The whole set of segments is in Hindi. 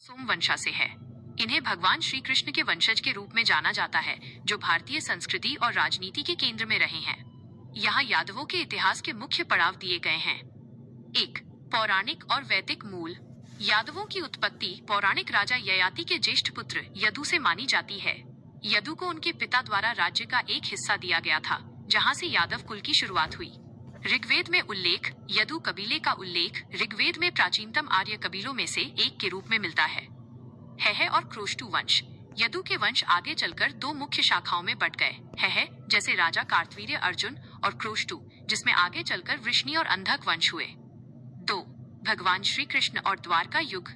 सोमवंशा से है। इन्हें भगवान श्री कृष्ण के वंशज के रूप में जाना जाता है, जो भारतीय संस्कृति और राजनीति के केंद्र में रहे हैं। यहाँ यादवों के इतिहास के मुख्य पड़ाव दिए गए हैं। 1. पौराणिक और वैदिक मूल। यादवों की उत्पत्ति पौराणिक राजा ययाति के ज्येष्ठ पुत्र यदु से मानी जाती है। यदु को उनके पिता द्वारा राज्य का एक हिस्सा दिया गया था, जहाँ से यादव कुल की शुरुआत हुई। ऋग्वेद में उल्लेख यदु कबीले का उल्लेख ऋग्वेद में प्राचीनतम आर्य कबीलों में से एक के रूप में मिलता है। हेह और क्रोष्टु वंश। यदु के वंश आगे चलकर दो मुख्य शाखाओं में बट गए। हेह जैसे राजा कार्तवीर्य अर्जुन, और क्रोष्टु जिसमें आगे चलकर वृष्णि और अंधक वंश हुए। 2. भगवान श्री कृष्ण और द्वारका युग।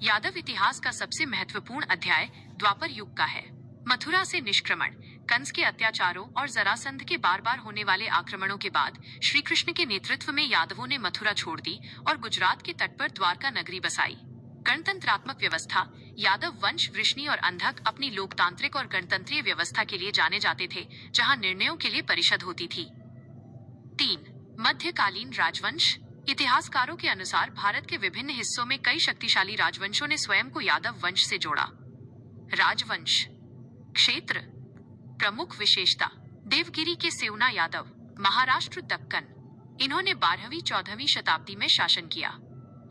यादव इतिहास का सबसे महत्वपूर्ण अध्याय द्वापर युग का है। मथुरा से निष्क्रमण, कंस के अत्याचारों और जरासंध के बार बार होने वाले आक्रमणों के बाद श्री कृष्ण के नेतृत्व में यादवों ने मथुरा छोड़ दी और गुजरात के तट पर द्वारका नगरी बसाई। गणतंत्रात्मक व्यवस्था। यादव वंश वृष्णि और अंधक अपनी लोकतांत्रिक और गणतंत्रीय व्यवस्था के लिए जाने जाते थे, जहां निर्णयों के लिए परिषद होती थी। 3. मध्यकालीन राजवंश। इतिहासकारों के अनुसार भारत के विभिन्न हिस्सों में कई शक्तिशाली राजवंशों ने स्वयं को यादव वंश से जोड़ा। राजवंश। क्षेत्र। प्रमुख विशेषता। देवगिरी के सेवना यादव, महाराष्ट्र दक्कन। इन्होंने 12वीं-14वीं शताब्दी में शासन किया।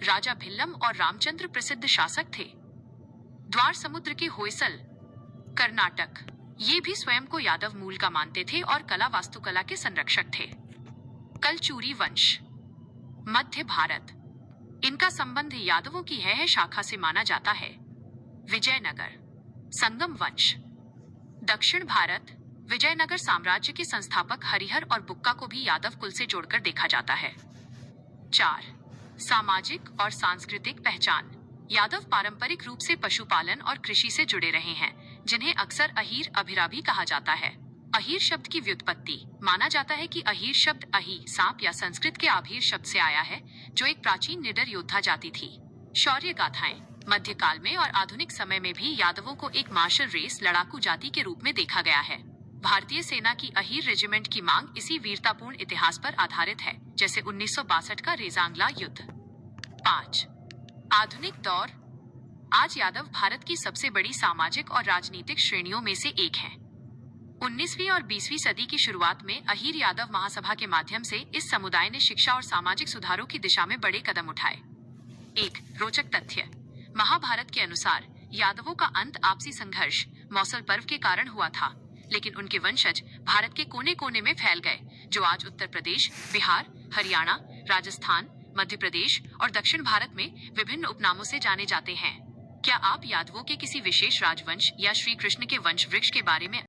राजा भिल्लम और रामचंद्र प्रसिद्ध शासक थे। द्वार समुद्र के होयसल, कर्नाटक। ये भी स्वयं को यादव मूल का मानते थे और कला वास्तुकला के संरक्षक थे। कलचूरी वंश, मध्य भारत। इनका संबंध यादवों की है शाखा से माना जाता है। विजयनगर। संगम वंश, दक्षिण भारत। विजयनगर साम्राज्य के संस्थापक हरिहर और बुक्का को भी यादव कुल से जोड़कर देखा जाता है। 4. सामाजिक और सांस्कृतिक पहचान। यादव पारंपरिक रूप से पशुपालन और कृषि से जुड़े रहे हैं, जिन्हें अक्सर अहीर अभिरा भी कहा जाता है। अहीर शब्द की व्युत्पत्ति। माना जाता है कि अहीर शब्द अही सांप या संस्कृत के आभीर शब्द से आया है, जो एक प्राचीन निडर योद्धा जाति थी। शौर्य गाथाएं। मध्यकाल में और आधुनिक समय में भी यादवों को एक मार्शल रेस लड़ाकू जाति के रूप में देखा गया है। भारतीय सेना की अहीर रेजिमेंट की मांग इसी वीरतापूर्ण इतिहास पर आधारित है, जैसे 1962 का रेजांगला युद्ध। 5. आधुनिक दौर। आज यादव भारत की सबसे बड़ी सामाजिक और राजनीतिक श्रेणियों में से एक है। 19वीं और 20वीं सदी की शुरुआत में अहीर यादव महासभा के माध्यम से इस समुदाय ने शिक्षा और सामाजिक सुधारों की दिशा में बड़े कदम उठाए। एक रोचक तथ्य। महाभारत के अनुसार यादवों का अंत आपसी संघर्ष मौसल पर्व के कारण हुआ था, लेकिन उनके वंशज भारत के कोने कोने में फैल गए, जो आज उत्तर प्रदेश, बिहार, हरियाणा, राजस्थान, मध्य प्रदेश और दक्षिण भारत में विभिन्न उपनामों से जाने जाते हैं। क्या आप यादवों के किसी विशेष राजवंश या श्री कृष्ण के वंश वृक्ष के बारे में